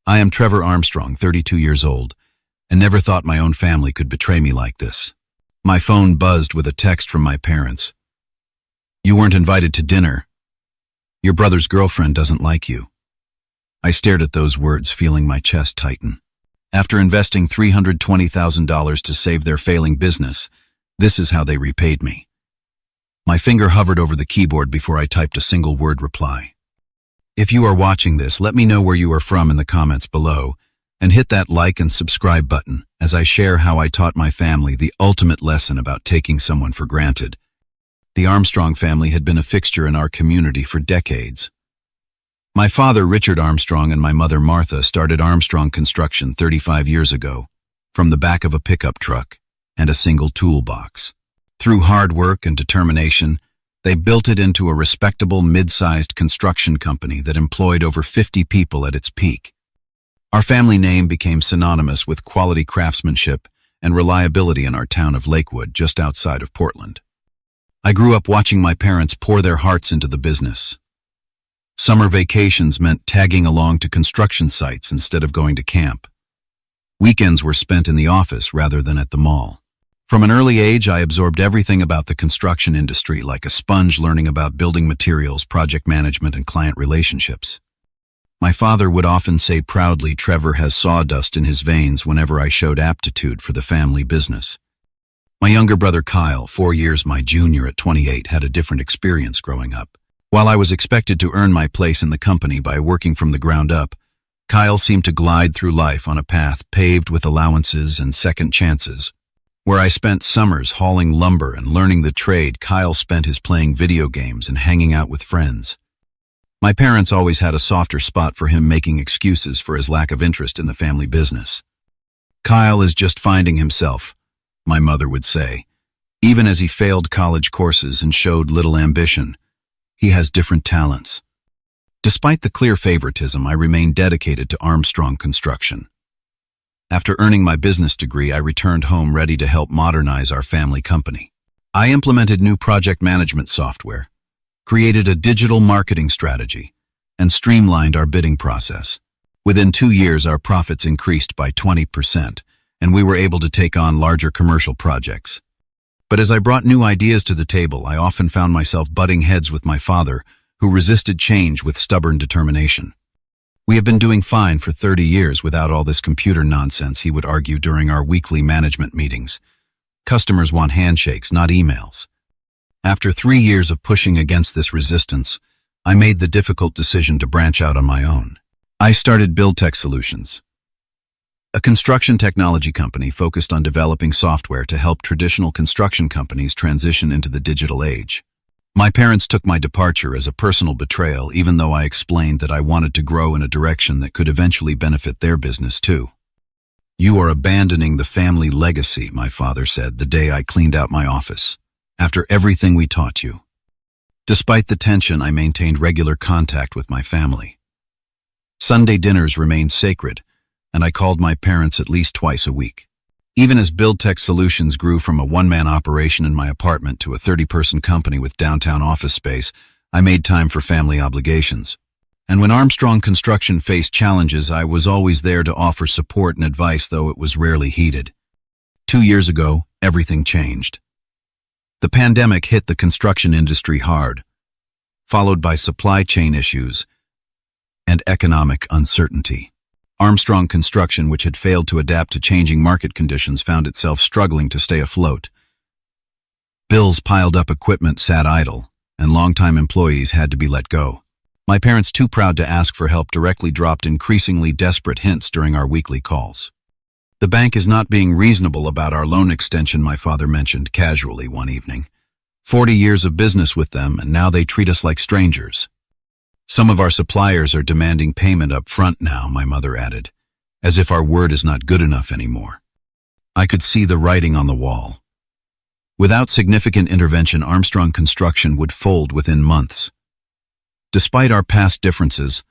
I am Trevor Armstrong, 32 years old, and never thought my own family could betray me like this. My phone buzzed with a text from my parents. You weren't invited to dinner. Your brother's girlfriend doesn't like you. I stared at those words, feeling my chest tighten. After investing $320,000 to save their failing business, this is how they repaid me. My finger hovered over the keyboard before I typed a single word reply. If you are watching this, let me know where you are from in the comments below, and hit that like and subscribe button as I share how I taught my family the ultimate lesson about taking someone for granted. The Armstrong family had been a fixture in our community for decades. My father, Richard Armstrong, and my mother, Martha, started Armstrong Construction 35 years ago, from the back of a pickup truck and a single toolbox. Through hard work and determination, they built it into a respectable mid-sized construction company that employed over 50 people at its peak. Our family name became synonymous with quality craftsmanship and reliability in our town of Lakewood, just outside of Portland. I grew up watching my parents pour their hearts into the business. Summer vacations meant tagging along to construction sites instead of going to camp. Weekends were spent in the office rather than at the mall. From an early age, I absorbed everything about the construction industry like a sponge, learning about building materials, project management, and client relationships. My father would often say proudly, "Trevor has sawdust in his veins," whenever I showed aptitude for the family business. My younger brother Kyle, 4 years my junior at 28, had a different experience growing up. While I was expected to earn my place in the company by working from the ground up, Kyle seemed to glide through life on a path paved with allowances and second chances. Where I spent summers hauling lumber and learning the trade, Kyle spent his playing video games and hanging out with friends. My parents always had a softer spot for him, making excuses for his lack of interest in the family business. "Kyle is just finding himself," my mother would say. "Even as he failed college courses and showed little ambition, he has different talents." Despite the clear favoritism, I remained dedicated to Armstrong Construction. After earning my business degree, I returned home ready to help modernize our family company. I implemented new project management software, created a digital marketing strategy, and streamlined our bidding process. Within 2 years, our profits increased by 20%, and we were able to take on larger commercial projects. But as I brought new ideas to the table, I often found myself butting heads with my father, who resisted change with stubborn determination. "We have been doing fine for 30 years without all this computer nonsense," he would argue during our weekly management meetings. "Customers want handshakes, not emails." After 3 years of pushing against this resistance, I made the difficult decision to branch out on my own. I started BuildTech Solutions, a construction technology company focused on developing software to help traditional construction companies transition into the digital age. My parents took my departure as a personal betrayal, even though I explained that I wanted to grow in a direction that could eventually benefit their business too. "You are abandoning the family legacy," my father said the day I cleaned out my office, "after everything we taught you." Despite the tension, I maintained regular contact with my family. Sunday dinners remained sacred, and I called my parents at least twice a week. Even as BuildTech Solutions grew from a one-man operation in my apartment to a 30-person company with downtown office space, I made time for family obligations. And when Armstrong Construction faced challenges, I was always there to offer support and advice, though it was rarely heeded. 2 years ago, everything changed. The pandemic hit the construction industry hard, followed by supply chain issues and economic uncertainty. Armstrong Construction, which had failed to adapt to changing market conditions, found itself struggling to stay afloat. Bills piled up, equipment sat idle, and longtime employees had to be let go. My parents, too proud to ask for help, directly dropped increasingly desperate hints during our weekly calls. "The bank is not being reasonable about our loan extension," my father mentioned casually one evening. 40 years of business with them, and now they treat us like strangers. "Some of our suppliers are demanding payment up front now," my mother added, "as if our word is not good enough anymore." I could see the writing on the wall. Without significant intervention, Armstrong Construction would fold within months. Despite our past differences,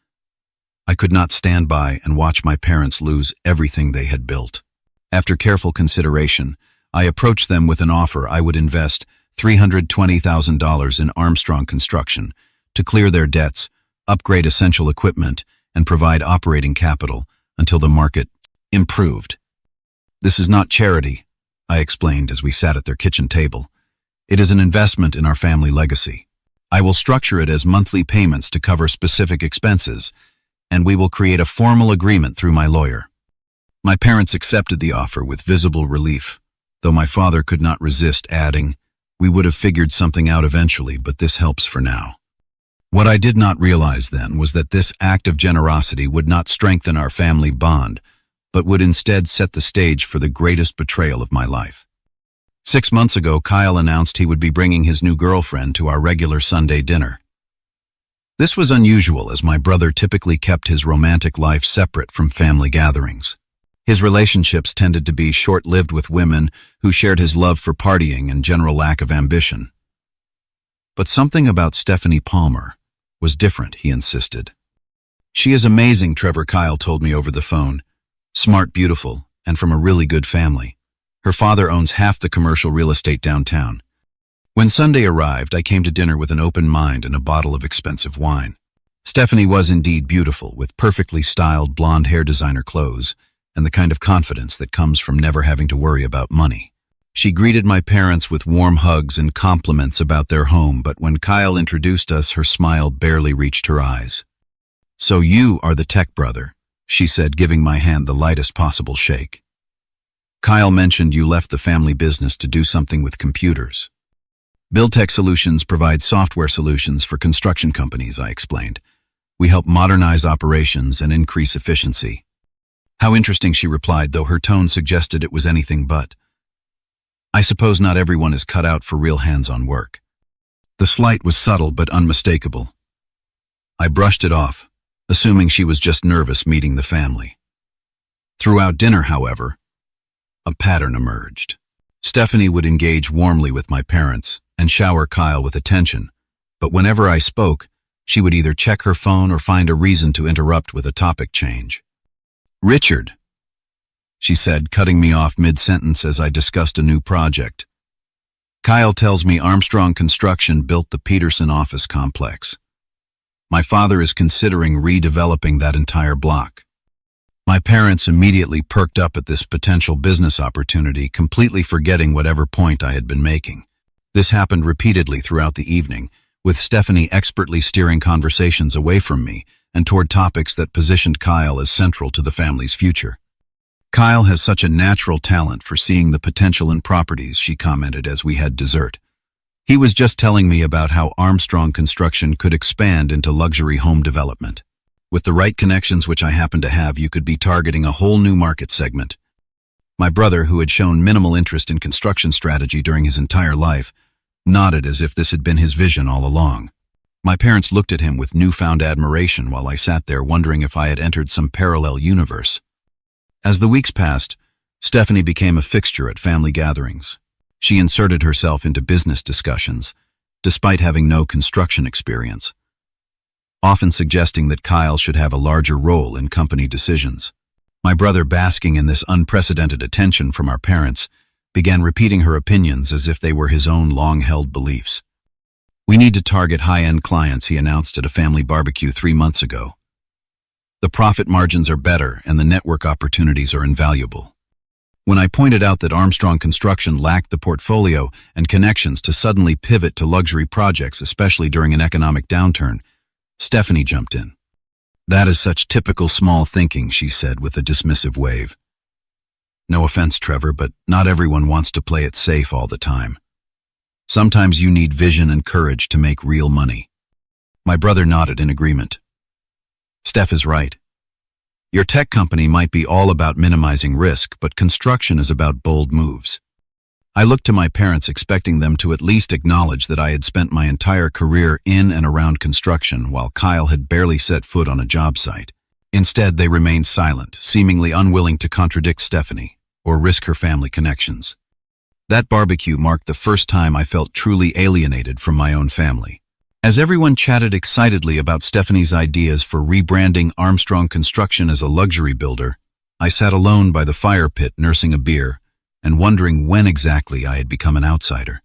I could not stand by and watch my parents lose everything they had built. After careful consideration, I approached them with an offer. I would invest $320,000 in Armstrong Construction to clear their debts, upgrade essential equipment, and provide operating capital, until the market improved. "This is not charity," I explained as we sat at their kitchen table. "It is an investment in our family legacy. I will structure it as monthly payments to cover specific expenses, and we will create a formal agreement through my lawyer." My parents accepted the offer with visible relief, though my father could not resist adding, "We would have figured something out eventually, but this helps for now." What I did not realize then was that this act of generosity would not strengthen our family bond, but would instead set the stage for the greatest betrayal of my life. 6 months ago, Kyle announced he would be bringing his new girlfriend to our regular Sunday dinner. This was unusual, as my brother typically kept his romantic life separate from family gatherings. His relationships tended to be short-lived with women who shared his love for partying and general lack of ambition. But something about Stephanie Palmer was different, he insisted. "She is amazing," Trevor Kyle told me over the phone. "Smart, beautiful, and from a really good family. Her father owns half the commercial real estate downtown." When Sunday arrived, I came to dinner with an open mind and a bottle of expensive wine. Stephanie was indeed beautiful, with perfectly styled blonde hair, designer clothes, and the kind of confidence that comes from never having to worry about money. She greeted my parents with warm hugs and compliments about their home, but when Kyle introduced us, her smile barely reached her eyes. "So you are the tech brother," she said, giving my hand the lightest possible shake. "Kyle mentioned you left the family business to do something with computers." "BuildTech Solutions provides software solutions for construction companies," I explained. "We help modernize operations and increase efficiency." "How interesting," she replied, though her tone suggested it was anything but. I suppose not everyone is cut out for real hands-on work. The slight was subtle but unmistakable. I brushed it off, assuming she was just nervous meeting the family. Throughout dinner, however, a pattern emerged. Stephanie would engage warmly with my parents and shower Kyle with attention, but whenever I spoke, she would either check her phone or find a reason to interrupt with a topic change. "Richard," she said, cutting me off mid-sentence as I discussed a new project. "Kyle tells me Armstrong Construction built the Peterson office complex. My father is considering redeveloping that entire block." My parents immediately perked up at this potential business opportunity, completely forgetting whatever point I had been making. This happened repeatedly throughout the evening, with Stephanie expertly steering conversations away from me and toward topics that positioned Kyle as central to the family's future. "Kyle has such a natural talent for seeing the potential in properties," she commented as we had dessert. "He was just telling me about how Armstrong Construction could expand into luxury home development. With the right connections, which I happen to have, you could be targeting a whole new market segment." My brother, who had shown minimal interest in construction strategy during his entire life, nodded as if this had been his vision all along. My parents looked at him with newfound admiration while I sat there wondering if I had entered some parallel universe. As the weeks passed, Stephanie became a fixture at family gatherings. She inserted herself into business discussions, despite having no construction experience, often suggesting that Kyle should have a larger role in company decisions. My brother, basking in this unprecedented attention from our parents, began repeating her opinions as if they were his own long-held beliefs. "We need to target high-end clients," he announced at a family barbecue 3 months ago. "The profit margins are better and the network opportunities are invaluable." When I pointed out that Armstrong Construction lacked the portfolio and connections to suddenly pivot to luxury projects, especially during an economic downturn, Stephanie jumped in. "That is such typical small thinking," she said with a dismissive wave. "No offense, Trevor, but not everyone wants to play it safe all the time. Sometimes you need vision and courage to make real money." My brother nodded in agreement. "Steph is right. Your tech company might be all about minimizing risk, but construction is about bold moves." I looked to my parents, expecting them to at least acknowledge that I had spent my entire career in and around construction, while Kyle had barely set foot on a job site. Instead, they remained silent, seemingly unwilling to contradict Stephanie or risk her family connections. That barbecue marked the first time I felt truly alienated from my own family. As everyone chatted excitedly about Stephanie's ideas for rebranding Armstrong Construction as a luxury builder, I sat alone by the fire pit nursing a beer and wondering when exactly I had become an outsider.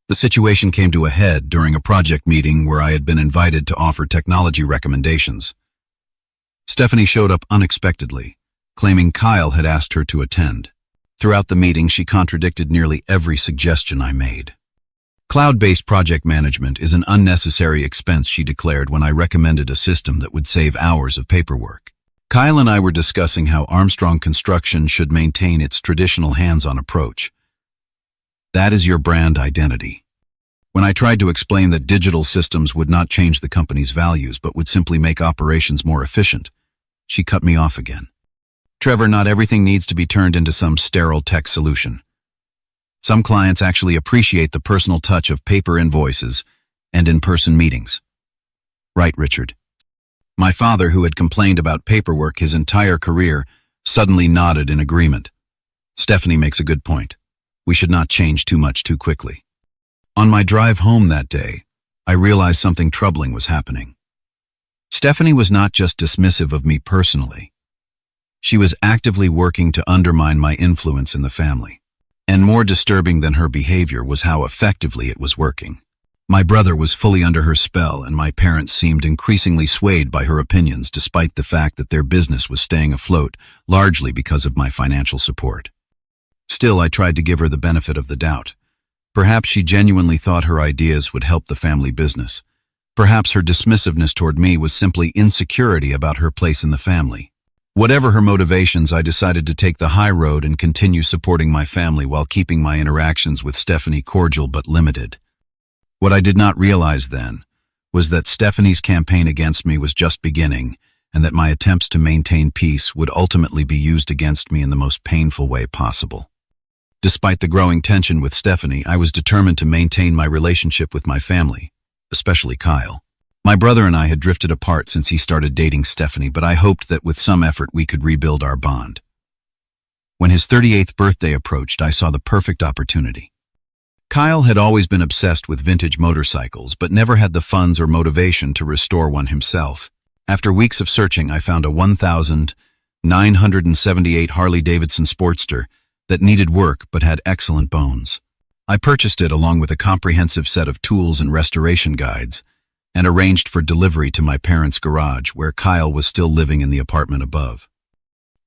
The situation came to a head during a project meeting where I had been invited to offer technology recommendations. Stephanie showed up unexpectedly, claiming Kyle had asked her to attend. Throughout the meeting, she contradicted nearly every suggestion I made. Cloud-based project management is an unnecessary expense, she declared when I recommended a system that would save hours of paperwork. Kyle and I were discussing how Armstrong Construction should maintain its traditional hands-on approach. That is your brand identity. When I tried to explain that digital systems would not change the company's values but would simply make operations more efficient, she cut me off again. Trevor, not everything needs to be turned into some sterile tech solution. Some clients actually appreciate the personal touch of paper invoices and in-person meetings. Right, Richard. My father, who had complained about paperwork his entire career, suddenly nodded in agreement. Stephanie makes a good point. We should not change too much too quickly. On my drive home that day, I realized something troubling was happening. Stephanie was not just dismissive of me personally. She was actively working to undermine my influence in the family. And more disturbing than her behavior was how effectively it was working. My brother was fully under her spell, and my parents seemed increasingly swayed by her opinions despite the fact that their business was staying afloat, largely because of my financial support. Still, I tried to give her the benefit of the doubt. Perhaps she genuinely thought her ideas would help the family business. Perhaps her dismissiveness toward me was simply insecurity about her place in the family. Whatever her motivations, I decided to take the high road and continue supporting my family while keeping my interactions with Stephanie cordial but limited. What I did not realize then was that Stephanie's campaign against me was just beginning, and that my attempts to maintain peace would ultimately be used against me in the most painful way possible. Despite the growing tension with Stephanie, I was determined to maintain my relationship with my family, especially Kyle. My brother and I had drifted apart since he started dating Stephanie, but I hoped that with some effort we could rebuild our bond. When his 38th birthday approached, I saw the perfect opportunity. Kyle had always been obsessed with vintage motorcycles, but never had the funds or motivation to restore one himself. After weeks of searching, I found a 1978 Harley-Davidson Sportster that needed work but had excellent bones. I purchased it along with a comprehensive set of tools and restoration guides, and arranged for delivery to my parents' garage, where Kyle was still living in the apartment above.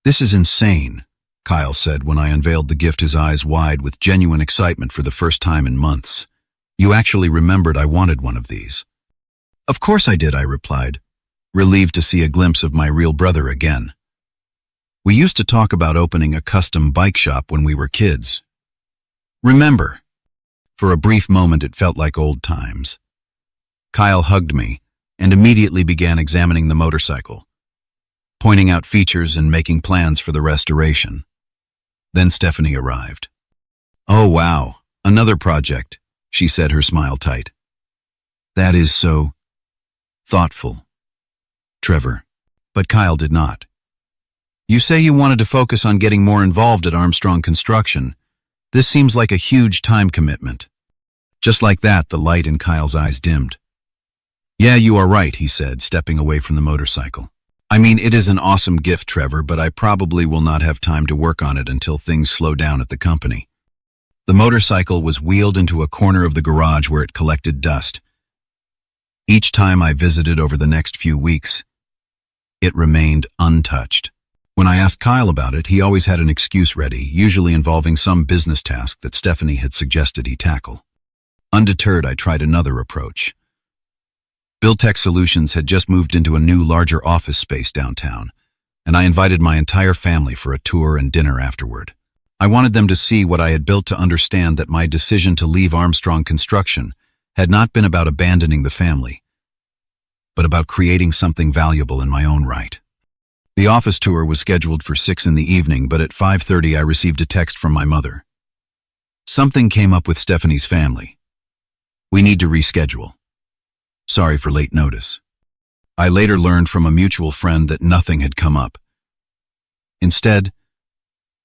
"This is insane," Kyle said when I unveiled the gift, his eyes wide with genuine excitement for the first time in months. "You actually remembered I wanted one of these." "Of course I did," I replied, relieved to see a glimpse of my real brother again. "We used to talk about opening a custom bike shop when we were kids. Remember?" For a brief moment it felt like old times. Kyle hugged me and immediately began examining the motorcycle, pointing out features and making plans for the restoration. Then Stephanie arrived. "Oh wow, another project," she said, her smile tight. "That is so thoughtful, Trevor." But Kyle did not. "You say you wanted to focus on getting more involved at Armstrong Construction. This seems like a huge time commitment." Just like that, the light in Kyle's eyes dimmed. "Yeah, you are right," he said, stepping away from the motorcycle. "I mean, it is an awesome gift, Trevor, but I probably will not have time to work on it until things slow down at the company." The motorcycle was wheeled into a corner of the garage where it collected dust. Each time I visited over the next few weeks, it remained untouched. When I asked Kyle about it, he always had an excuse ready, usually involving some business task that Stephanie had suggested he tackle. Undeterred, I tried another approach. Buildtech Solutions had just moved into a new, larger office space downtown, and I invited my entire family for a tour and dinner afterward. I wanted them to see what I had built, to understand that my decision to leave Armstrong Construction had not been about abandoning the family, but about creating something valuable in my own right. The office tour was scheduled for 6 in the evening, but at 5:30 I received a text from my mother. "Something came up with Stephanie's family. We need to reschedule. Sorry for late notice." I later learned from a mutual friend that nothing had come up. Instead,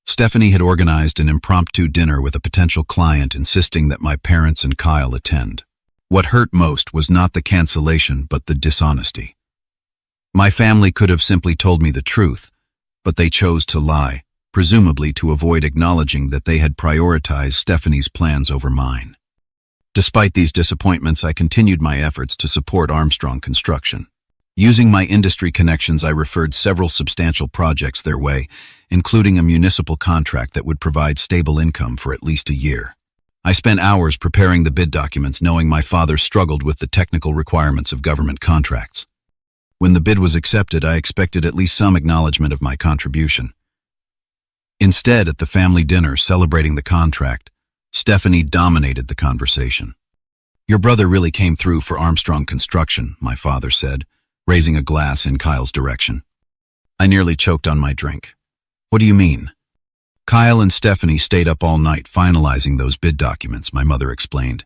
Stephanie had organized an impromptu dinner with a potential client, insisting that my parents and Kyle attend. What hurt most was not the cancellation, but the dishonesty. My family could have simply told me the truth, but they chose to lie, presumably to avoid acknowledging that they had prioritized Stephanie's plans over mine. Despite these disappointments, I continued my efforts to support Armstrong Construction. Using my industry connections, I referred several substantial projects their way, including a municipal contract that would provide stable income for at least a year. I spent hours preparing the bid documents, knowing my father struggled with the technical requirements of government contracts. When the bid was accepted, I expected at least some acknowledgement of my contribution. Instead, at the family dinner celebrating the contract, Stephanie dominated the conversation. "Your brother really came through for Armstrong Construction," my father said, raising a glass in Kyle's direction. I nearly choked on my drink. "What do you mean?" "Kyle and Stephanie stayed up all night finalizing those bid documents," my mother explained.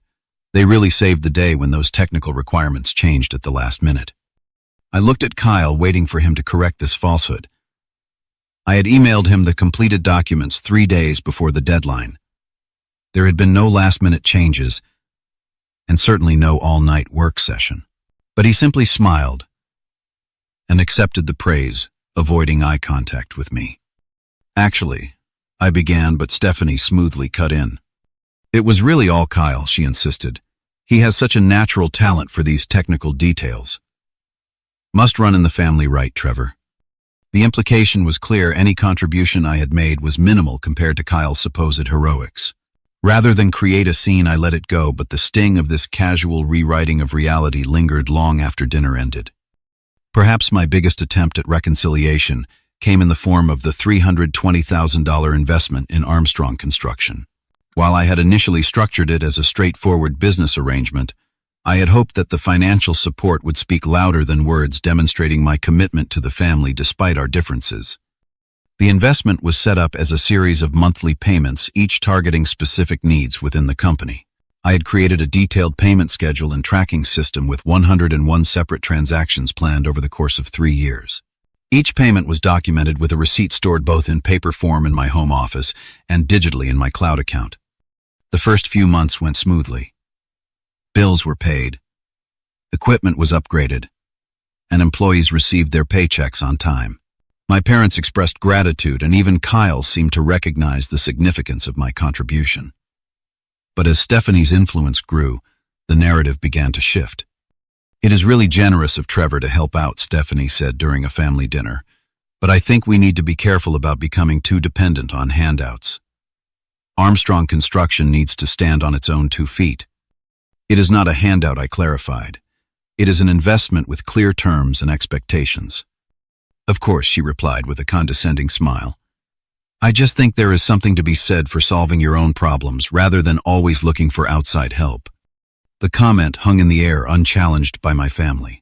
"They really saved the day when those technical requirements changed at the last minute." I looked at Kyle, waiting for him to correct this falsehood. I had emailed him the completed documents 3 days before the deadline. There had been no last-minute changes, and certainly no all-night work session. But he simply smiled and accepted the praise, avoiding eye contact with me. "Actually," I began, but Stephanie smoothly cut in. "It was really all Kyle," she insisted. "He has such a natural talent for these technical details. Must run in the family, right, Trevor?" The implication was clear. Any contribution I had made was minimal compared to Kyle's supposed heroics. Rather than create a scene, I let it go, but the sting of this casual rewriting of reality lingered long after dinner ended. Perhaps my biggest attempt at reconciliation came in the form of the $320,000 investment in Armstrong Construction. While I had initially structured it as a straightforward business arrangement, I had hoped that the financial support would speak louder than words, demonstrating my commitment to the family despite our differences. The investment was set up as a series of monthly payments, each targeting specific needs within the company. I had created a detailed payment schedule and tracking system with 101 separate transactions planned over the course of 3 years. Each payment was documented with a receipt stored both in paper form in my home office and digitally in my cloud account. The first few months went smoothly. Bills were paid, equipment was upgraded, and employees received their paychecks on time. My parents expressed gratitude, and even Kyle seemed to recognize the significance of my contribution. But as Stephanie's influence grew, the narrative began to shift. "It is really generous of Trevor to help out," Stephanie said during a family dinner, "but I think we need to be careful about becoming too dependent on handouts. Armstrong Construction needs to stand on its own 2 feet. It is not a handout," I clarified. "It is an investment with clear terms and expectations." "Of course," she replied with a condescending smile. "I just think there is something to be said for solving your own problems rather than always looking for outside help." The comment hung in the air, unchallenged by my family.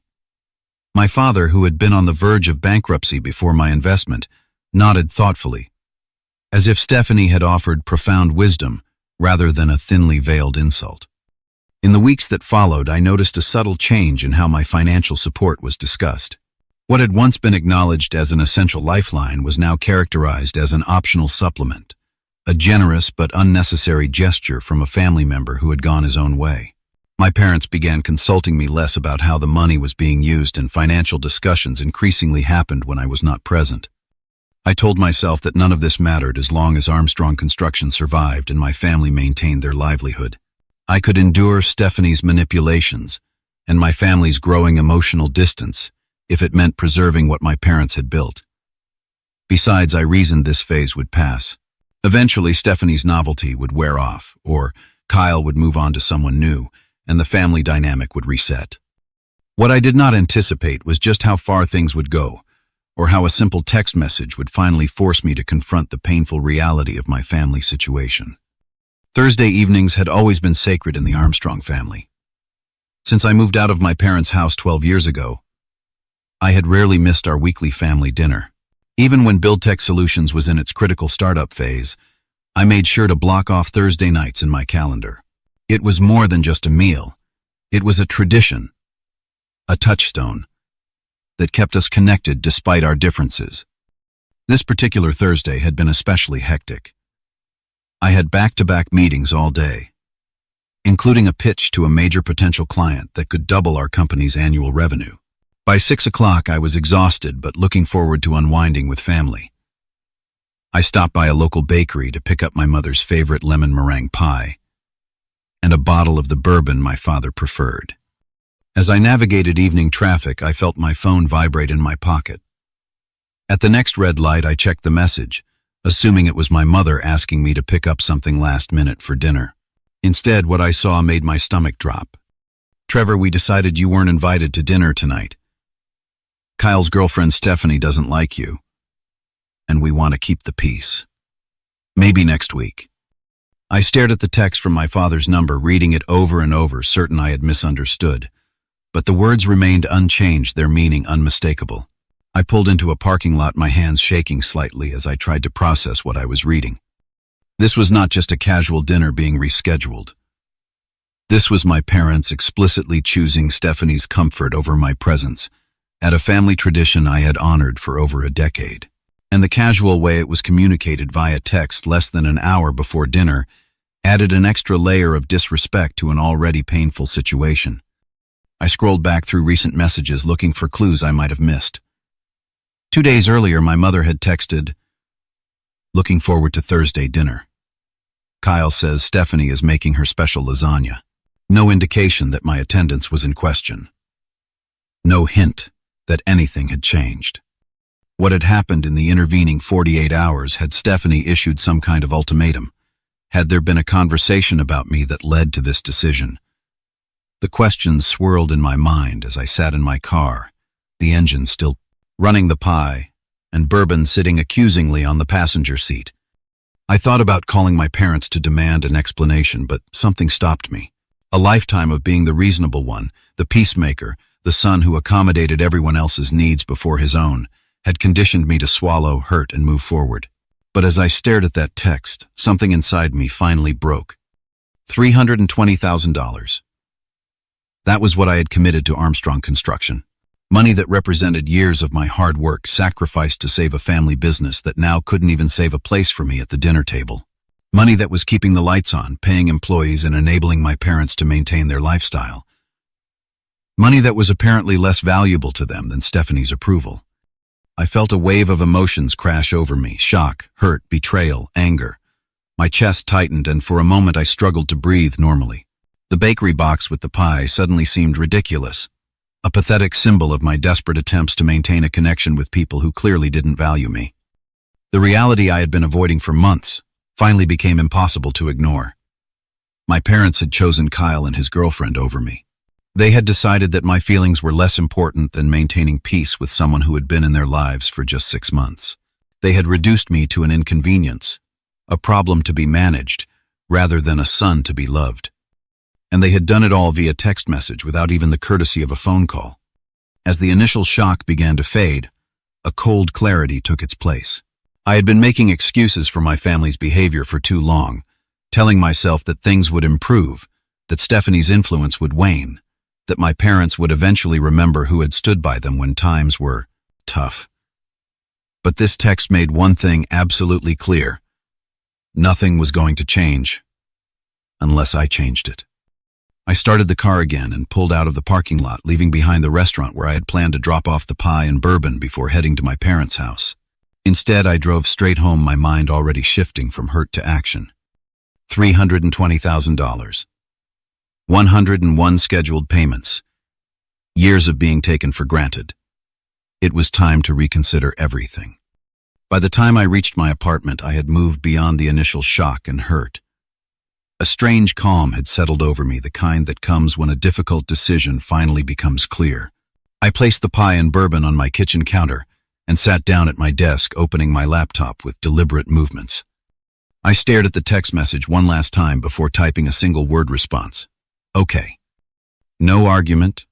My father, who had been on the verge of bankruptcy before my investment, nodded thoughtfully, as if Stephanie had offered profound wisdom rather than a thinly veiled insult. In the weeks that followed, I noticed a subtle change in how my financial support was discussed. What had once been acknowledged as an essential lifeline was now characterized as an optional supplement, a generous but unnecessary gesture from a family member who had gone his own way. My parents began consulting me less about how the money was being used, and financial discussions increasingly happened when I was not present. I told myself that none of this mattered as long as Armstrong Construction survived and my family maintained their livelihood. I could endure Stephanie's manipulations and my family's growing emotional distance if it meant preserving what my parents had built. Besides, I reasoned this phase would pass. Eventually, Stephanie's novelty would wear off, or Kyle would move on to someone new, and the family dynamic would reset. What I did not anticipate was just how far things would go, or how a simple text message would finally force me to confront the painful reality of my family situation. Thursday evenings had always been sacred in the Armstrong family. Since I moved out of my parents' house 12 years ago, I had rarely missed our weekly family dinner. Even when BuildTech Solutions was in its critical startup phase, I made sure to block off Thursday nights in my calendar. It was more than just a meal. It was a tradition, a touchstone, that kept us connected despite our differences. This particular Thursday had been especially hectic. I had back-to-back meetings all day, including a pitch to a major potential client that could double our company's annual revenue. By 6 o'clock, I was exhausted but looking forward to unwinding with family. I stopped by a local bakery to pick up my mother's favorite lemon meringue pie and a bottle of the bourbon my father preferred. As I navigated evening traffic, I felt my phone vibrate in my pocket. At the next red light, I checked the message, assuming it was my mother asking me to pick up something last minute for dinner. Instead, what I saw made my stomach drop. "Trevor, we decided you weren't invited to dinner tonight. Kyle's girlfriend Stephanie doesn't like you, and we want to keep the peace. Maybe next week." I stared at the text from my father's number, reading it over and over, certain I had misunderstood. But the words remained unchanged, their meaning unmistakable. I pulled into a parking lot, my hands shaking slightly as I tried to process what I was reading. This was not just a casual dinner being rescheduled. This was my parents explicitly choosing Stephanie's comfort over my presence, at a family tradition I had honored for over a decade. And the casual way it was communicated via text less than an hour before dinner added an extra layer of disrespect to an already painful situation. I scrolled back through recent messages looking for clues I might have missed. 2 days earlier, my mother had texted, "Looking forward to Thursday dinner. Kyle says Stephanie is making her special lasagna." No indication that my attendance was in question. No hint that anything had changed. What had happened in the intervening 48 hours? Had Stephanie issued some kind of ultimatum? Had there been a conversation about me that led to this decision? The questions swirled in my mind as I sat in my car, the engine still running, the pie and bourbon sitting accusingly on the passenger seat. I thought about calling my parents to demand an explanation, but something stopped me. A lifetime of being the reasonable one, the peacemaker, the son who accommodated everyone else's needs before his own, had conditioned me to swallow, hurt, and move forward. But as I stared at that text, something inside me finally broke. $320,000. That was what I had committed to Armstrong Construction. Money that represented years of my hard work, sacrificed to save a family business that now couldn't even save a place for me at the dinner table. Money that was keeping the lights on, paying employees, and enabling my parents to maintain their lifestyle. Money that was apparently less valuable to them than Stephanie's approval. I felt a wave of emotions crash over me: shock, hurt, betrayal, anger. My chest tightened, and for a moment I struggled to breathe normally. The bakery box with the pie suddenly seemed ridiculous, a pathetic symbol of my desperate attempts to maintain a connection with people who clearly didn't value me. The reality I had been avoiding for months finally became impossible to ignore. My parents had chosen Kyle and his girlfriend over me. They had decided that my feelings were less important than maintaining peace with someone who had been in their lives for just 6 months. They had reduced me to an inconvenience, a problem to be managed, rather than a son to be loved. And they had done it all via text message without even the courtesy of a phone call. As the initial shock began to fade, a cold clarity took its place. I had been making excuses for my family's behavior for too long, telling myself that things would improve, that Stephanie's influence would wane, that my parents would eventually remember who had stood by them when times were tough. But this text made one thing absolutely clear: nothing was going to change unless I changed it. I started the car again and pulled out of the parking lot, leaving behind the restaurant where I had planned to drop off the pie and bourbon before heading to my parents' house. Instead, I drove straight home, my mind already shifting from hurt to action. $320,000. 101 scheduled payments. Years of being taken for granted. It was time to reconsider everything. By the time I reached my apartment, I had moved beyond the initial shock and hurt. A strange calm had settled over me, the kind that comes when a difficult decision finally becomes clear. I placed the pie and bourbon on my kitchen counter and sat down at my desk, opening my laptop with deliberate movements. I stared at the text message one last time before typing a single word response. Okay. No argument,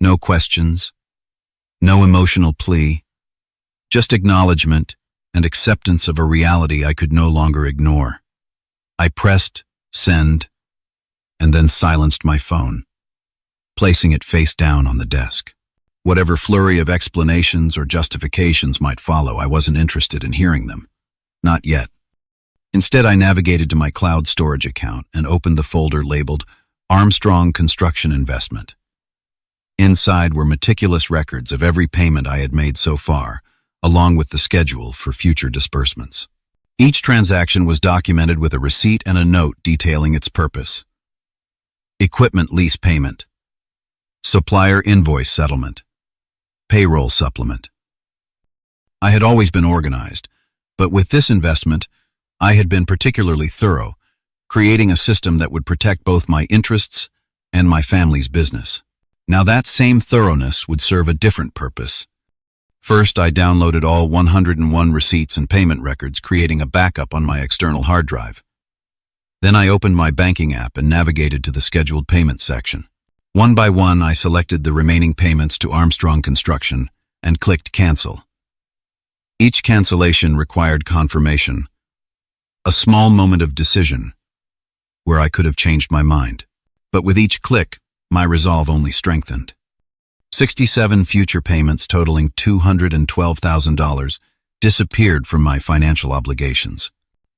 no questions, no emotional plea, just acknowledgement and acceptance of a reality I could no longer ignore. I pressed send and then silenced my phone, placing it face down on the desk. Whatever flurry of explanations or justifications might follow, I wasn't interested in hearing them. Not yet. Instead, I navigated to my cloud storage account and opened the folder labeled Armstrong Construction Investment. Inside were meticulous records of every payment I had made so far, along with the schedule for future disbursements. Each transaction was documented with a receipt and a note detailing its purpose. Equipment lease payment. supplier invoice settlement, payroll supplement. I had always been organized, but with this investment, I had been particularly thorough, creating a system that would protect both my interests and my family's business. Now that same thoroughness would serve a different purpose. First, I downloaded all 101 receipts and payment records, creating a backup on my external hard drive. Then I opened my banking app and navigated to the scheduled payments section. One by one, I selected the remaining payments to Armstrong Construction and clicked Cancel. Each cancellation required confirmation, a small moment of decision where I could have changed my mind. But with each click, my resolve only strengthened. 67 future payments totaling $212,000 disappeared from my financial obligations.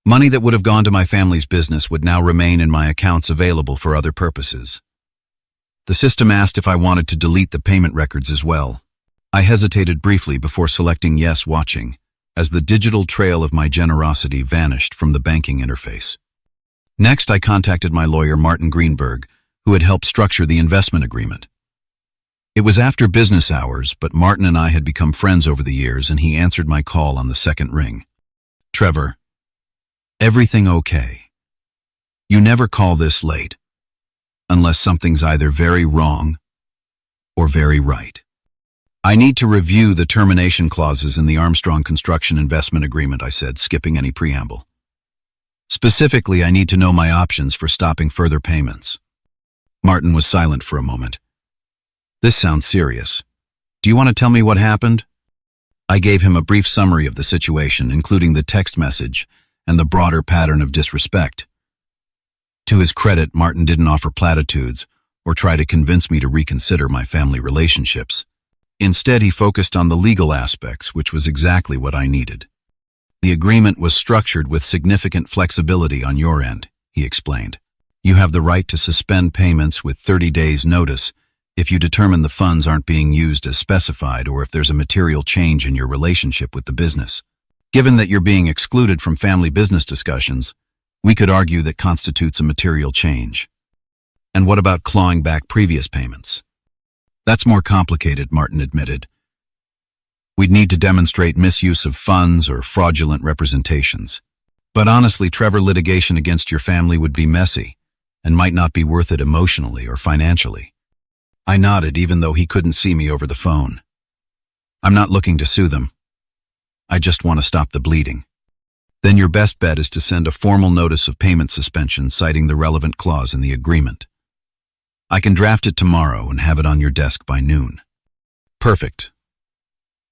Money that would have gone to my family's business would now remain in my accounts available for other purposes. The system asked if I wanted to delete the payment records as well. I hesitated briefly before selecting Yes, watching, as the digital trail of my generosity vanished from the banking interface. Next, I contacted my lawyer, Martin Greenberg, who had helped structure the investment agreement. It was after business hours, but Martin and I had become friends over the years, and he answered my call on the second ring. Trevor, everything okay? You never call this late, unless something's either very wrong or very right. I need to review the termination clauses in the Armstrong Construction Investment Agreement, I said, skipping any preamble. Specifically, I need to know my options for stopping further payments. Martin was silent for a moment. This sounds serious. Do you want to tell me what happened? I gave him a brief summary of the situation, including the text message and the broader pattern of disrespect. To his credit, Martin didn't offer platitudes or try to convince me to reconsider my family relationships. Instead, he focused on the legal aspects, which was exactly what I needed. The agreement was structured with significant flexibility on your end, he explained. You have the right to suspend payments with 30 days' notice if you determine the funds aren't being used as specified or if there's a material change in your relationship with the business. Given that you're being excluded from family business discussions, we could argue that constitutes a material change. And what about clawing back previous payments? That's more complicated, Martin admitted. We'd need to demonstrate misuse of funds or fraudulent representations. But honestly, Trevor, litigation against your family would be messy and might not be worth it emotionally or financially. I nodded, even though he couldn't see me over the phone. I'm not looking to sue them. I just want to stop the bleeding. Then your best bet is to send a formal notice of payment suspension citing the relevant clause in the agreement. I can draft it tomorrow and have it on your desk by noon. Perfect.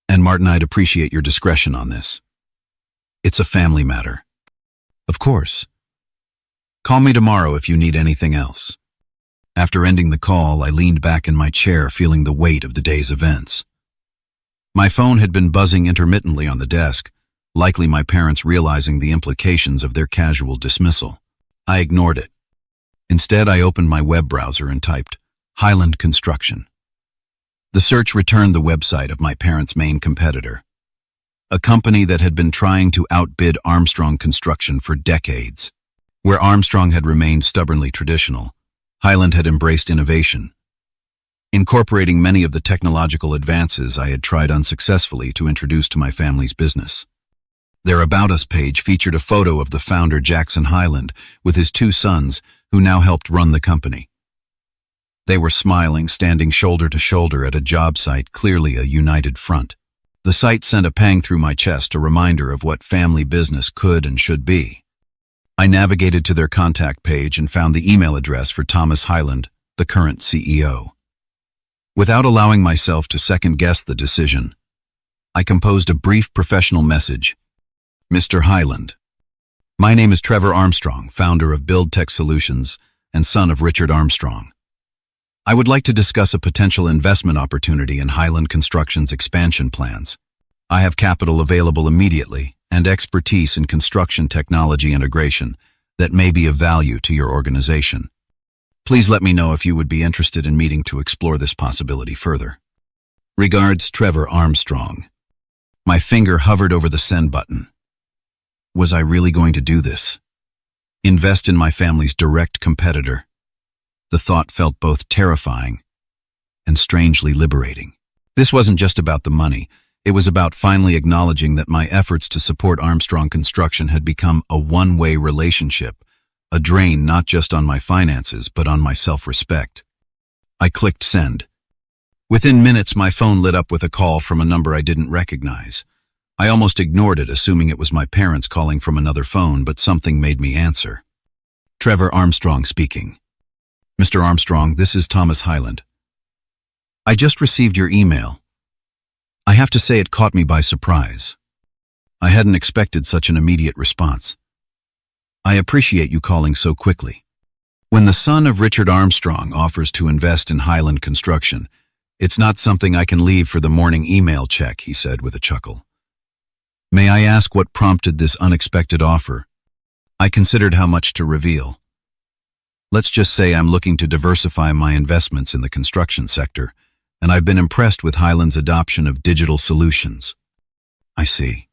And Martin, I'd appreciate your discretion on this. It's a family matter. Of course. Call me tomorrow if you need anything else. After ending the call, I leaned back in my chair, feeling the weight of the day's events. My phone had been buzzing intermittently on the desk, likely my parents realizing the implications of their casual dismissal. I ignored it. Instead, I opened my web browser and typed Highland Construction. The search returned the website of my parents' main competitor, a company that had been trying to outbid Armstrong Construction for decades. Where Armstrong had remained stubbornly traditional, Highland had embraced innovation, incorporating many of the technological advances I had tried unsuccessfully to introduce to my family's business. Their About Us page featured a photo of the founder, Jackson Highland, with his two sons, who now helped run the company. They were smiling, standing shoulder to shoulder at a job site, clearly a united front. The sight sent a pang through my chest, a reminder of what family business could and should be. I navigated to their contact page and found the email address for Thomas Highland, the current CEO. Without allowing myself to second-guess the decision, I composed a brief professional message. Mr. Highland, my name is Trevor Armstrong, founder of Build Tech Solutions and son of Richard Armstrong. I would like to discuss a potential investment opportunity in Highland Construction's expansion plans. I have capital available immediately and expertise in construction technology integration that may be of value to your organization. Please let me know if you would be interested in meeting to explore this possibility further. Regards, Trevor Armstrong. My finger hovered over the send button. Was I really going to do this? Invest in my family's direct competitor? The thought felt both terrifying and strangely liberating. This wasn't just about the money. It was about finally acknowledging that my efforts to support Armstrong Construction had become a one-way relationship, a drain not just on my finances, but on my self-respect. I clicked send. Within minutes, my phone lit up with a call from a number I didn't recognize. I almost ignored it, assuming it was my parents calling from another phone, but something made me answer. Trevor Armstrong speaking. Mr. Armstrong, this is Thomas Hyland. I just received your email. I have to say it caught me by surprise. I hadn't expected such an immediate response. I appreciate you calling so quickly. When the son of Richard Armstrong offers to invest in Hyland Construction, it's not something I can leave for the morning email check, he said with a chuckle. May I ask what prompted this unexpected offer? I considered how much to reveal. Let's just say I'm looking to diversify my investments in the construction sector, and I've been impressed with Hyland's adoption of digital solutions. I see.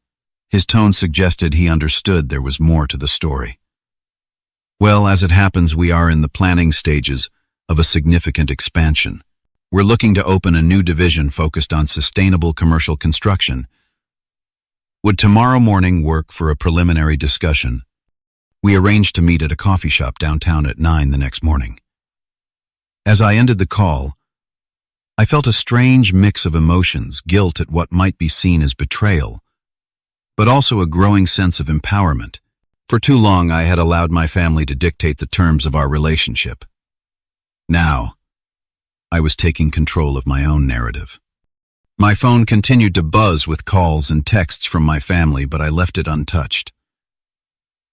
His tone suggested he understood there was more to the story. Well, as it happens, we are in the planning stages of a significant expansion. We're looking to open a new division focused on sustainable commercial construction. Would tomorrow morning work for a preliminary discussion? We arranged to meet at a coffee shop downtown at 9 the next morning. As I ended the call, I felt a strange mix of emotions, guilt at what might be seen as betrayal, but also a growing sense of empowerment. For too long, I had allowed my family to dictate the terms of our relationship. Now, I was taking control of my own narrative. My phone continued to buzz with calls and texts from my family, but I left it untouched.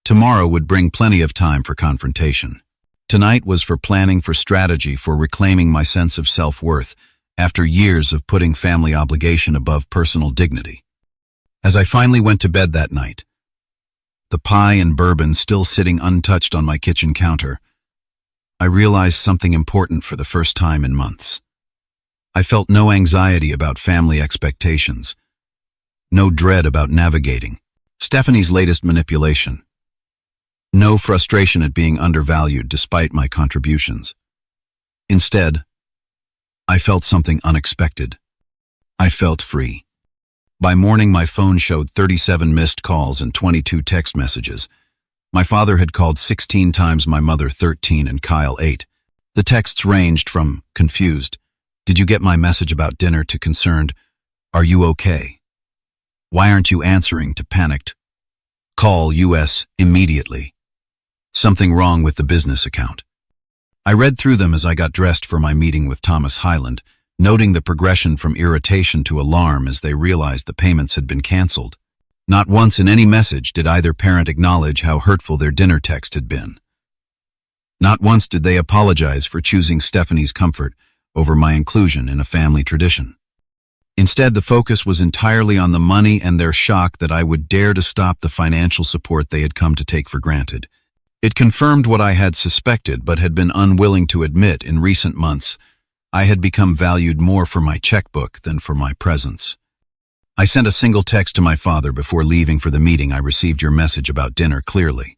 Tomorrow would bring plenty of time for confrontation. Tonight was for planning, for strategy, for reclaiming my sense of self-worth after years of putting family obligation above personal dignity. As I finally went to bed that night, the pie and bourbon still sitting untouched on my kitchen counter, I realized something important for the first time in months. I felt no anxiety about family expectations, no dread about navigating Stephanie's latest manipulation, no frustration at being undervalued despite my contributions. Instead, I felt something unexpected. I felt free. By morning, my phone showed 37 missed calls and 22 text messages. My father had called 16 times, my mother 13, and Kyle 8. The texts ranged from confused, "Did you get my message about dinner?" to concerned, "Are you okay? Why aren't you answering?" to panicked, "Call US immediately. Something wrong with the business account." I read through them as I got dressed for my meeting with Thomas Hyland, noting the progression from irritation to alarm as they realized the payments had been canceled. Not once in any message did either parent acknowledge how hurtful their dinner text had been. Not once did they apologize for choosing Stephanie's comfort over my inclusion in a family tradition. Instead, the focus was entirely on the money and their shock that I would dare to stop the financial support they had come to take for granted. It confirmed what I had suspected but had been unwilling to admit in recent months. I had become valued more for my checkbook than for my presence. I sent a single text to my father before leaving for the meeting. "I received your message about dinner clearly.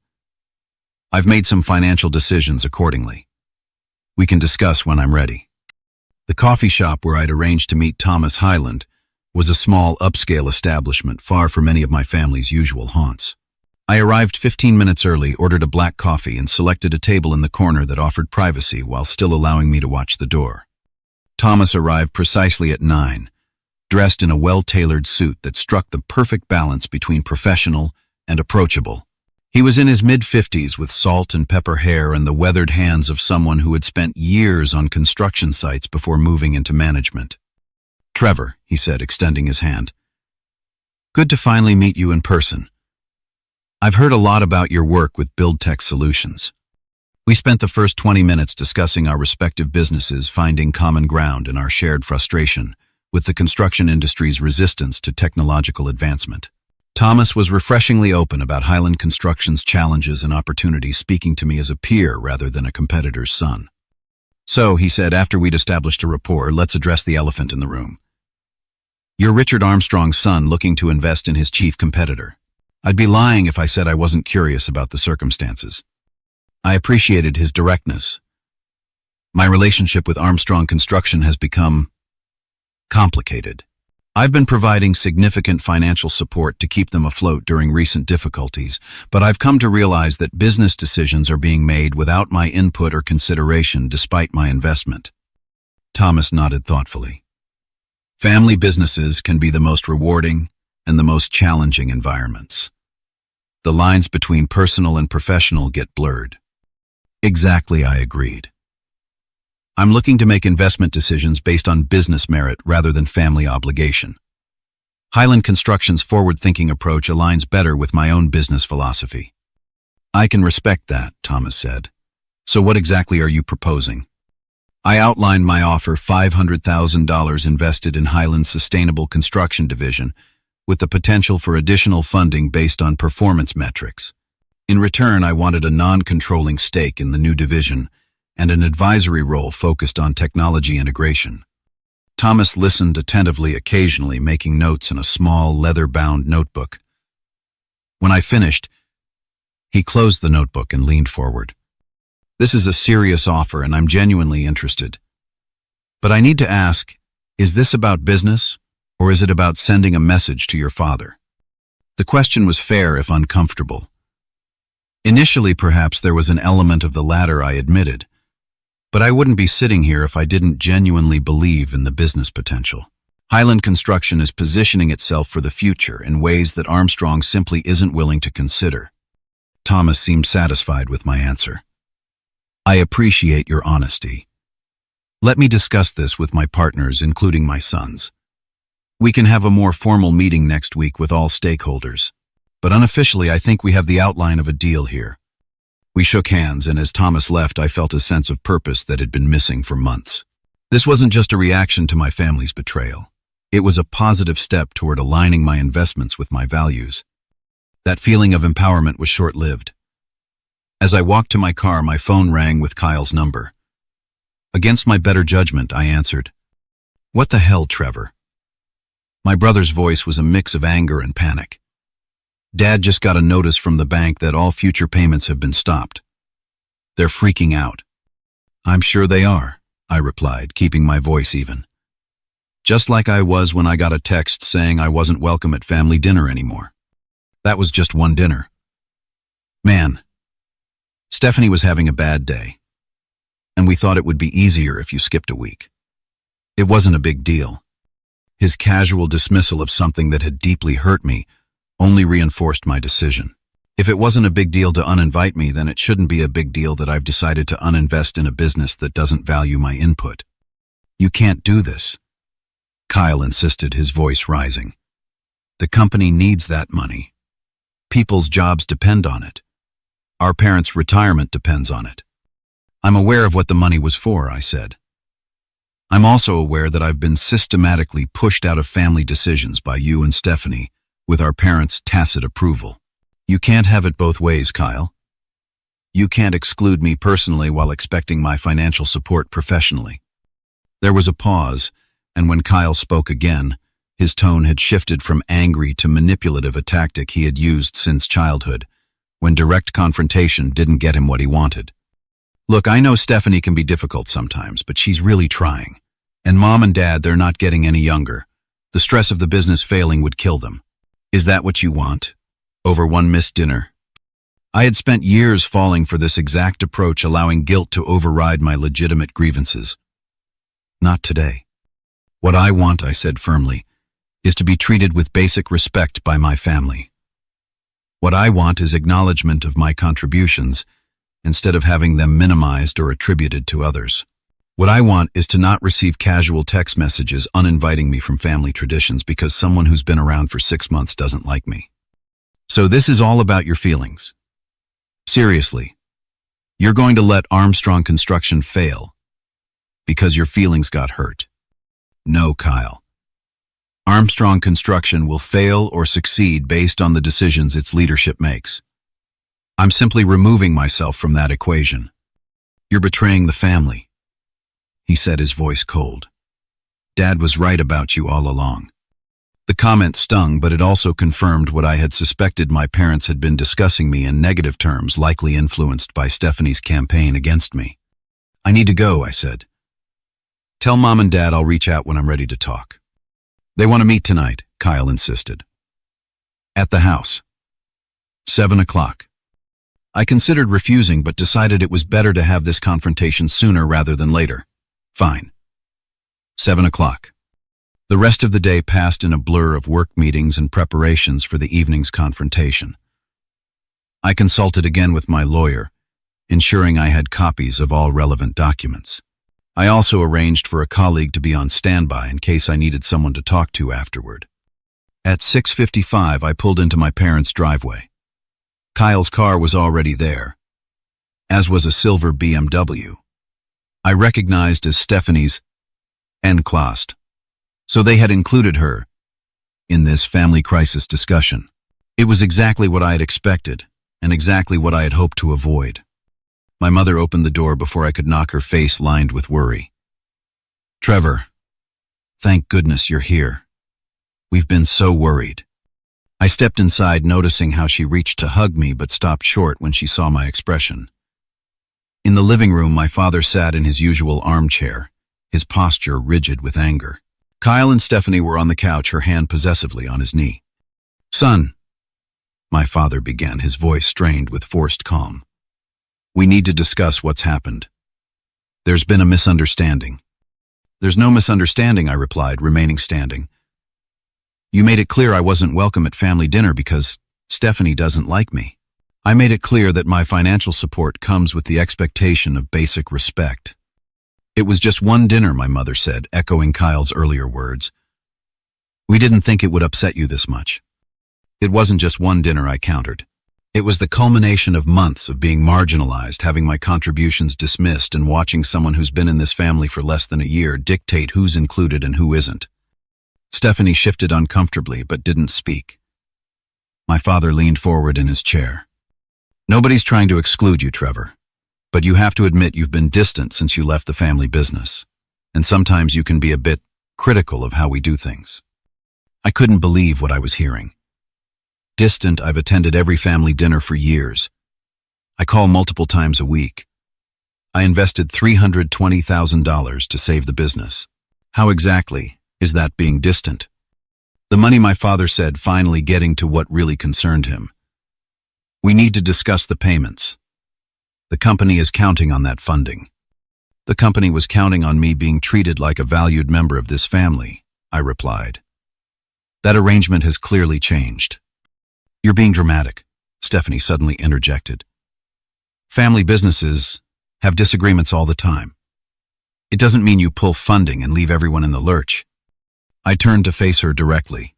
I've made some financial decisions accordingly. We can discuss when I'm ready." The coffee shop where I'd arranged to meet Thomas Hyland was a small, upscale establishment far from any of my family's usual haunts. I arrived 15 minutes early, ordered a black coffee, and selected a table in the corner that offered privacy while still allowing me to watch the door. Thomas arrived precisely at 9, dressed in a well-tailored suit that struck the perfect balance between professional and approachable. He was in his mid-50s with salt and pepper hair and the weathered hands of someone who had spent years on construction sites before moving into management. "Trevor," he said, extending his hand. "Good to finally meet you in person. I've heard a lot about your work with Build Tech Solutions." We spent the first 20 minutes discussing our respective businesses, finding common ground in our shared frustration with the construction industry's resistance to technological advancement. Thomas was refreshingly open about Hyland Construction's challenges and opportunities, speaking to me as a peer rather than a competitor's son. "So," he said, after we'd established a rapport, "let's address the elephant in the room. You're Richard Armstrong's son looking to invest in his chief competitor. I'd be lying if I said I wasn't curious about the circumstances." I appreciated his directness. My relationship with Armstrong Construction has become complicated. I've been providing significant financial support to keep them afloat during recent difficulties, but I've come to realize that business decisions are being made without my input or consideration despite my investment. Thomas nodded thoughtfully. Family businesses can be the most rewarding and the most challenging environments. The lines between personal and professional get blurred. Exactly, I agreed. I'm looking to make investment decisions based on business merit rather than family obligation. Highland Construction's forward-thinking approach aligns better with my own business philosophy. I can respect that, Thomas said. So what exactly are you proposing? I outlined my offer: $500,000 invested in Highland's Sustainable Construction Division, with the potential for additional funding based on performance metrics. In return, I wanted a non-controlling stake in the new division and an advisory role focused on technology integration. Thomas listened attentively, occasionally making notes in a small, leather-bound notebook. When I finished, he closed the notebook and leaned forward. This is a serious offer, and I'm genuinely interested. But I need to ask, is this about business, or is it about sending a message to your father? The question was fair if uncomfortable. Initially, perhaps there was an element of the latter, I admitted. But I wouldn't be sitting here if I didn't genuinely believe in the business potential. Highland Construction is positioning itself for the future in ways that Armstrong simply isn't willing to consider. Thomas seemed satisfied with my answer. I appreciate your honesty. Let me discuss this with my partners, including my sons. We can have a more formal meeting next week with all stakeholders. But unofficially, I think we have the outline of a deal here. We shook hands, and as Thomas left, I felt a sense of purpose that had been missing for months. This wasn't just a reaction to my family's betrayal. It was a positive step toward aligning my investments with my values. That feeling of empowerment was short-lived. As I walked to my car, my phone rang with Kyle's number. Against my better judgment, I answered. "What the hell, Trevor?" My brother's voice was a mix of anger and panic. "Dad just got a notice from the bank that all future payments have been stopped. They're freaking out." "I'm sure they are," I replied, keeping my voice even. Just like I was when I got a text saying I wasn't welcome at family dinner anymore. That was just one dinner. Man, Stephanie was having a bad day, and we thought it would be easier if you skipped a week. It wasn't a big deal. His casual dismissal of something that had deeply hurt me only reinforced my decision. If it wasn't a big deal to uninvite me, then it shouldn't be a big deal that I've decided to uninvest in a business that doesn't value my input. "You can't do this," Kyle insisted, his voice rising. "The company needs that money. People's jobs depend on it. Our parents' retirement depends on it." "I'm aware of what the money was for," I said. "I'm also aware that I've been systematically pushed out of family decisions by you and Stephanie, with our parents' tacit approval. You can't have it both ways, Kyle. You can't exclude me personally while expecting my financial support professionally." There was a pause, and when Kyle spoke again, his tone had shifted from angry to manipulative, a tactic he had used since childhood, when direct confrontation didn't get him what he wanted. "Look, I know Stephanie can be difficult sometimes, but she's really trying. And Mom and Dad, they're not getting any younger. The stress of the business failing would kill them. Is that what you want? Over one missed dinner?" I had spent years falling for this exact approach, allowing guilt to override my legitimate grievances. "Not today. What I want," I said firmly, "is to be treated with basic respect by my family. What I want is acknowledgement of my contributions, instead of having them minimized or attributed to others. What I want is to not receive casual text messages uninviting me from family traditions because someone who's been around for 6 months doesn't like me. So this is all about your feelings. Seriously, you're going to let Armstrong Construction fail because your feelings got hurt? No, Kyle. Armstrong Construction will fail or succeed based on the decisions its leadership makes. I'm simply removing myself from that equation. You're betraying the family," he said, his voice cold. "Dad was right about you all along." The comment stung, but it also confirmed what I had suspected. My parents had been discussing me in negative terms, likely influenced by Stephanie's campaign against me. I need to go, I said. Tell Mom and Dad I'll reach out when I'm ready to talk. They want to meet tonight, Kyle insisted. At the house. 7 o'clock. I considered refusing but decided it was better to have this confrontation sooner rather than later. Fine. 7 o'clock. The rest of the day passed in a blur of work meetings and preparations for the evening's confrontation. I consulted again with my lawyer, ensuring I had copies of all relevant documents. I also arranged for a colleague to be on standby in case I needed someone to talk to afterward. At 6:55, I pulled into my parents' driveway. Kyle's car was already there, as was a silver BMW. I recognized as Stephanie's N-Class, so they had included her in this family crisis discussion. It was exactly what I had expected, and exactly what I had hoped to avoid. My mother opened the door before I could knock, her face lined with worry. Trevor, thank goodness you're here. We've been so worried. I stepped inside, noticing how she reached to hug me but stopped short when she saw my expression. In the living room, my father sat in his usual armchair, his posture rigid with anger. Kyle and Stephanie were on the couch, her hand possessively on his knee. Son, my father began, his voice strained with forced calm. We need to discuss what's happened. There's been a misunderstanding. There's no misunderstanding, I replied, remaining standing. You made it clear I wasn't welcome at family dinner because Stephanie doesn't like me. I made it clear that my financial support comes with the expectation of basic respect. It was just one dinner, my mother said, echoing Kyle's earlier words. We didn't think it would upset you this much. It wasn't just one dinner, I countered. It was the culmination of months of being marginalized, having my contributions dismissed, and watching someone who's been in this family for less than a year dictate who's included and who isn't. Stephanie shifted uncomfortably but didn't speak. My father leaned forward in his chair. Nobody's trying to exclude you, Trevor. But you have to admit you've been distant since you left the family business. And sometimes you can be a bit critical of how we do things. I couldn't believe what I was hearing. Distant, I've attended every family dinner for years. I call multiple times a week. I invested $320,000 to save the business. How exactly is that being distant? The money, my father said, finally getting to what really concerned him. We need to discuss the payments. The company is counting on that funding. The company was counting on me being treated like a valued member of this family, I replied. That arrangement has clearly changed. You're being dramatic, Stephanie suddenly interjected. Family businesses have disagreements all the time. It doesn't mean you pull funding and leave everyone in the lurch. I turned to face her directly.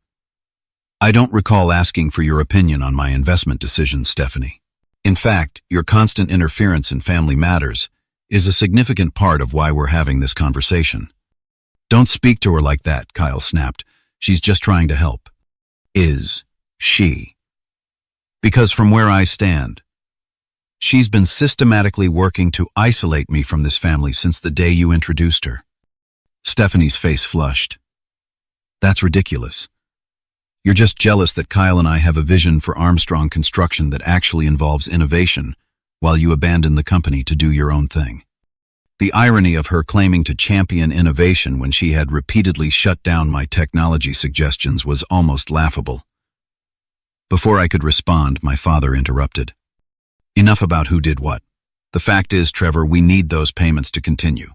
I don't recall asking for your opinion on my investment decisions, Stephanie. In fact, your constant interference in family matters is a significant part of why we're having this conversation. Don't speak to her like that, Kyle snapped. She's just trying to help. Is she? Because from where I stand, she's been systematically working to isolate me from this family since the day you introduced her. Stephanie's face flushed. That's ridiculous. You're just jealous that Kyle and I have a vision for Armstrong Construction that actually involves innovation, while you abandon the company to do your own thing. The irony of her claiming to champion innovation when she had repeatedly shut down my technology suggestions was almost laughable. Before I could respond, my father interrupted. Enough about who did what. The fact is, Trevor, we need those payments to continue.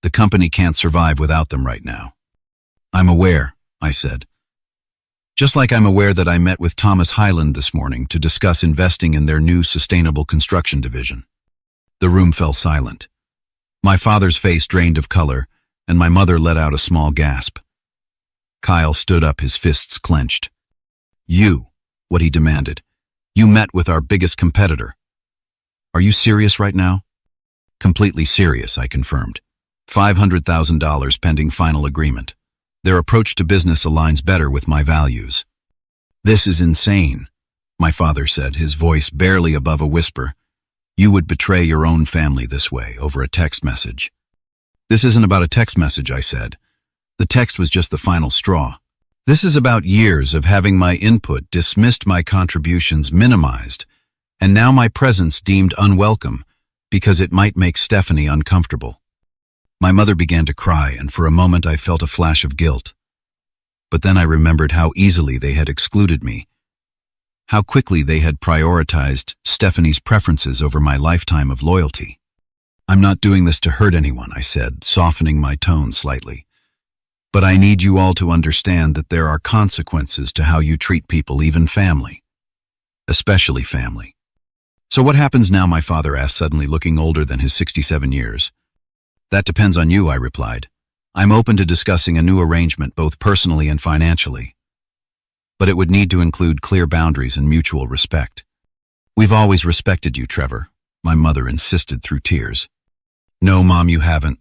The company can't survive without them right now. I'm aware, I said. Just like I'm aware that I met with Thomas Hyland this morning to discuss investing in their new sustainable construction division. The room fell silent. My father's face drained of color, and my mother let out a small gasp. Kyle stood up, his fists clenched. You, what he demanded. You met with our biggest competitor. Are you serious right now? Completely serious, I confirmed. $500,000 pending final agreement. Their approach to business aligns better with my values. This is insane, my father said, his voice barely above a whisper. You would betray your own family this way over a text message. This isn't about a text message, I said. The text was just the final straw. This is about years of having my input dismissed, my contributions minimized, and now my presence deemed unwelcome, because it might make Stephanie uncomfortable. My mother began to cry, and for a moment I felt a flash of guilt. But then I remembered how easily they had excluded me, how quickly they had prioritized Stephanie's preferences over my lifetime of loyalty. "I'm not doing this to hurt anyone," I said, softening my tone slightly. "But I need you all to understand that there are consequences to how you treat people, even family. Especially family." "So what happens now?" my father asked, suddenly looking older than his 67 years. "That depends on you," I replied. "I'm open to discussing a new arrangement, both personally and financially. But it would need to include clear boundaries and mutual respect." "We've always respected you, Trevor," my mother insisted through tears. "No, Mom, you haven't.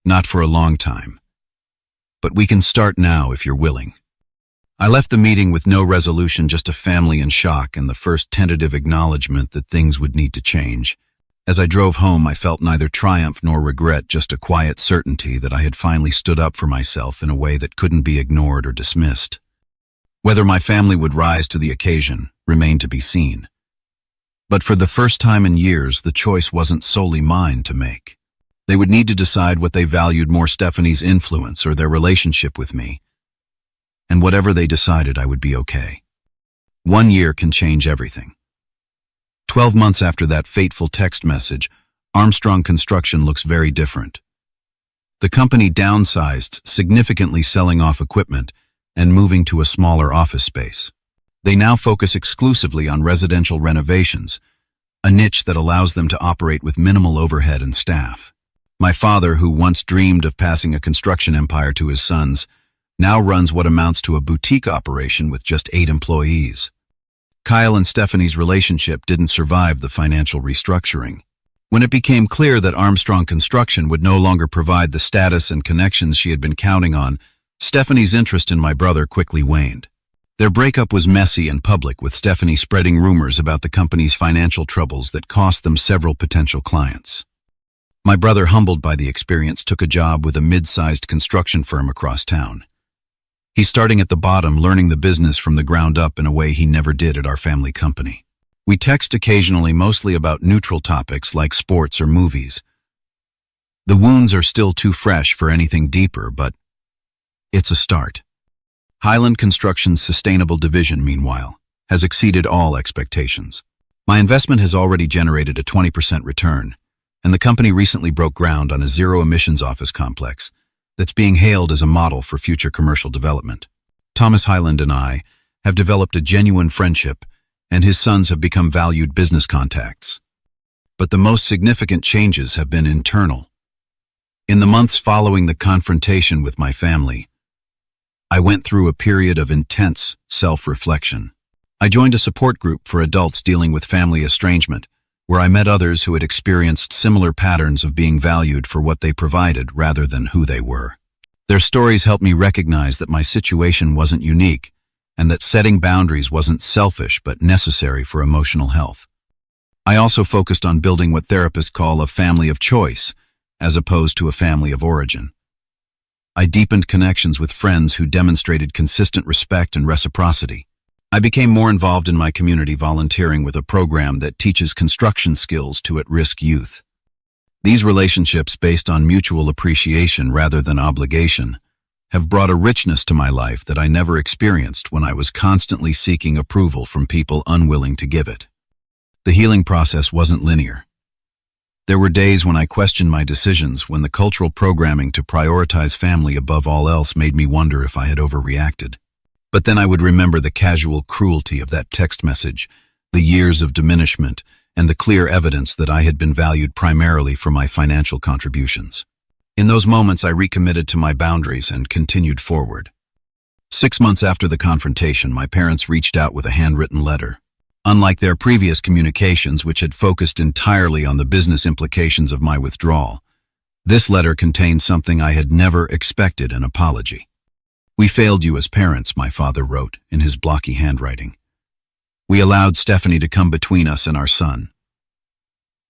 Not for a long time. But we can start now if you're willing." I left the meeting with no resolution, just a family in shock and the first tentative acknowledgement that things would need to change. As I drove home, I felt neither triumph nor regret, just a quiet certainty that I had finally stood up for myself in a way that couldn't be ignored or dismissed. Whether my family would rise to the occasion remained to be seen. But for the first time in years, the choice wasn't solely mine to make. They would need to decide what they valued more, Stephanie's influence or their relationship with me. And whatever they decided, I would be okay. 1 year can change everything. 12 months after that fateful text message, Armstrong Construction looks very different. The company downsized, significantly selling off equipment and moving to a smaller office space. They now focus exclusively on residential renovations, a niche that allows them to operate with minimal overhead and staff. My father, who once dreamed of passing a construction empire to his sons, now runs what amounts to a boutique operation with just 8 employees. Kyle and Stephanie's relationship didn't survive the financial restructuring. When it became clear that Armstrong Construction would no longer provide the status and connections she had been counting on, Stephanie's interest in my brother quickly waned. Their breakup was messy and public, with Stephanie spreading rumors about the company's financial troubles that cost them several potential clients. My brother, humbled by the experience, took a job with a mid-sized construction firm across town. He's starting at the bottom, learning the business from the ground up in a way he never did at our family company. We text occasionally, mostly about neutral topics like sports or movies. The wounds are still too fresh for anything deeper, but it's a start. Highland Construction's sustainable division, meanwhile, has exceeded all expectations. My investment has already generated a 20% return, and the company recently broke ground on a zero-emissions office complex that's being hailed as a model for future commercial development. Thomas Highland and I have developed a genuine friendship, and his sons have become valued business contacts. But the most significant changes have been internal. In the months following the confrontation with my family, I went through a period of intense self-reflection. I joined a support group for adults dealing with family estrangement, where I met others who had experienced similar patterns of being valued for what they provided rather than who they were. Their stories helped me recognize that my situation wasn't unique, and that setting boundaries wasn't selfish but necessary for emotional health. I also focused on building what therapists call a family of choice, as opposed to a family of origin. I deepened connections with friends who demonstrated consistent respect and reciprocity. I became more involved in my community, volunteering with a program that teaches construction skills to at-risk youth. These relationships, based on mutual appreciation rather than obligation, have brought a richness to my life that I never experienced when I was constantly seeking approval from people unwilling to give it. The healing process wasn't linear. There were days when I questioned my decisions, when the cultural programming to prioritize family above all else made me wonder if I had overreacted. But then I would remember the casual cruelty of that text message, the years of diminishment, and the clear evidence that I had been valued primarily for my financial contributions. In those moments, I recommitted to my boundaries and continued forward. 6 months after the confrontation, my parents reached out with a handwritten letter. Unlike their previous communications, which had focused entirely on the business implications of my withdrawal, this letter contained something I had never expected: an apology. "We failed you as parents," my father wrote in his blocky handwriting. "We allowed Stephanie to come between us and our son.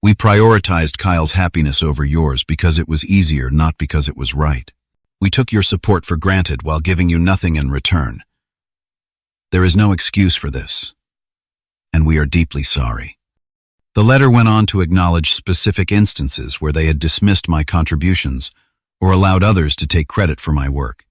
We prioritized Kyle's happiness over yours because it was easier, not because it was right. We took your support for granted while giving you nothing in return. There is no excuse for this, and we are deeply sorry." The letter went on to acknowledge specific instances where they had dismissed my contributions or allowed others to take credit for my work.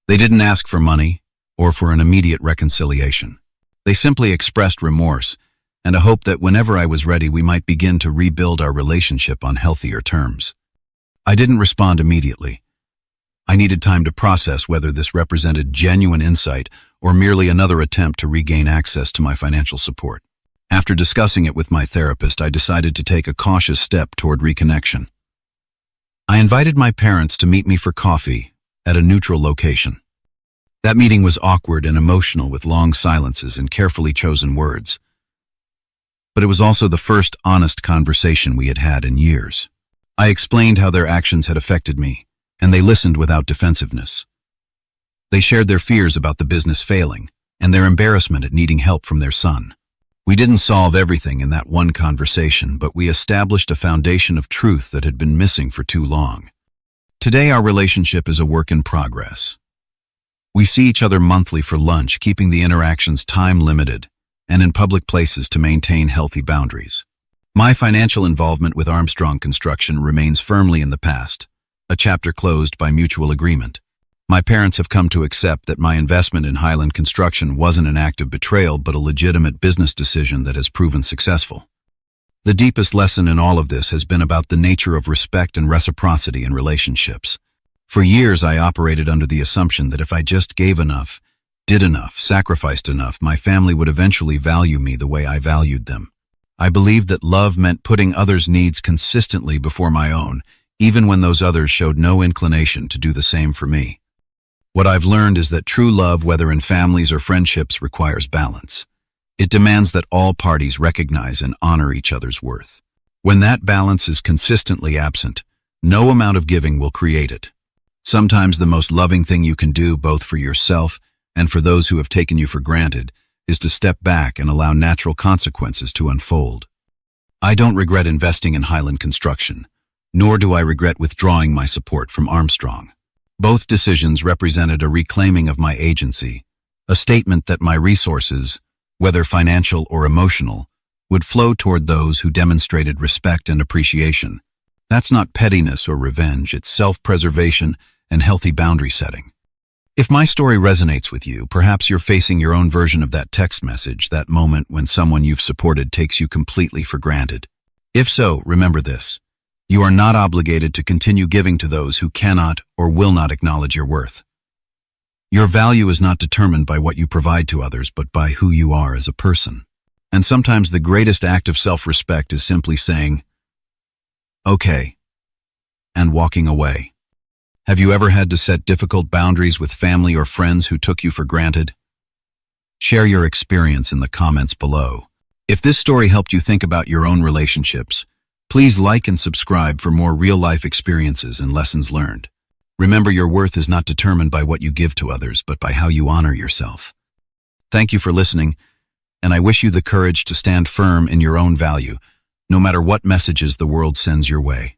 They didn't ask for money or for an immediate reconciliation. They simply expressed remorse and a hope that whenever I was ready we might begin to rebuild our relationship on healthier terms. I didn't respond immediately. I needed time to process whether this represented genuine insight or merely another attempt to regain access to my financial support. After discussing it with my therapist, I decided to take a cautious step toward reconnection. I invited my parents to meet me for coffee at a neutral location. That meeting was awkward and emotional with long silences and carefully chosen words. But it was also the first honest conversation we had had in years. I explained how their actions had affected me, and they listened without defensiveness. They shared their fears about the business failing and their embarrassment at needing help from their son. We didn't solve everything in that one conversation, but we established a foundation of truth that had been missing for too long. Today, our relationship is a work in progress. We see each other monthly for lunch, keeping the interactions time-limited and in public places to maintain healthy boundaries. My financial involvement with Armstrong Construction remains firmly in the past, a chapter closed by mutual agreement. My parents have come to accept that my investment in Highland Construction wasn't an act of betrayal but a legitimate business decision that has proven successful. The deepest lesson in all of this has been about the nature of respect and reciprocity in relationships. For years, I operated under the assumption that if I just gave enough, did enough, sacrificed enough, my family would eventually value me the way I valued them. I believed that love meant putting others' needs consistently before my own, even when those others showed no inclination to do the same for me. What I've learned is that true love, whether in families or friendships, requires balance. It demands that all parties recognize and honor each other's worth. When that balance is consistently absent, no amount of giving will create it. Sometimes the most loving thing you can do, both for yourself and for those who have taken you for granted, is to step back and allow natural consequences to unfold. I don't regret investing in Highland Construction, nor do I regret withdrawing my support from Armstrong. Both decisions represented a reclaiming of my agency, a statement that my resources, whether financial or emotional, would flow toward those who demonstrated respect and appreciation. That's not pettiness or revenge, it's self-preservation and healthy boundary setting. If my story resonates with you, perhaps you're facing your own version of that text message, that moment when someone you've supported takes you completely for granted. If so, remember this. You are not obligated to continue giving to those who cannot or will not acknowledge your worth. Your value is not determined by what you provide to others, but by who you are as a person. And sometimes the greatest act of self-respect is simply saying, "Okay," and walking away. Have you ever had to set difficult boundaries with family or friends who took you for granted? Share your experience in the comments below. If this story helped you think about your own relationships, please like and subscribe for more real-life experiences and lessons learned. Remember, your worth is not determined by what you give to others, but by how you honor yourself. Thank you for listening, and I wish you the courage to stand firm in your own value, no matter what messages the world sends your way.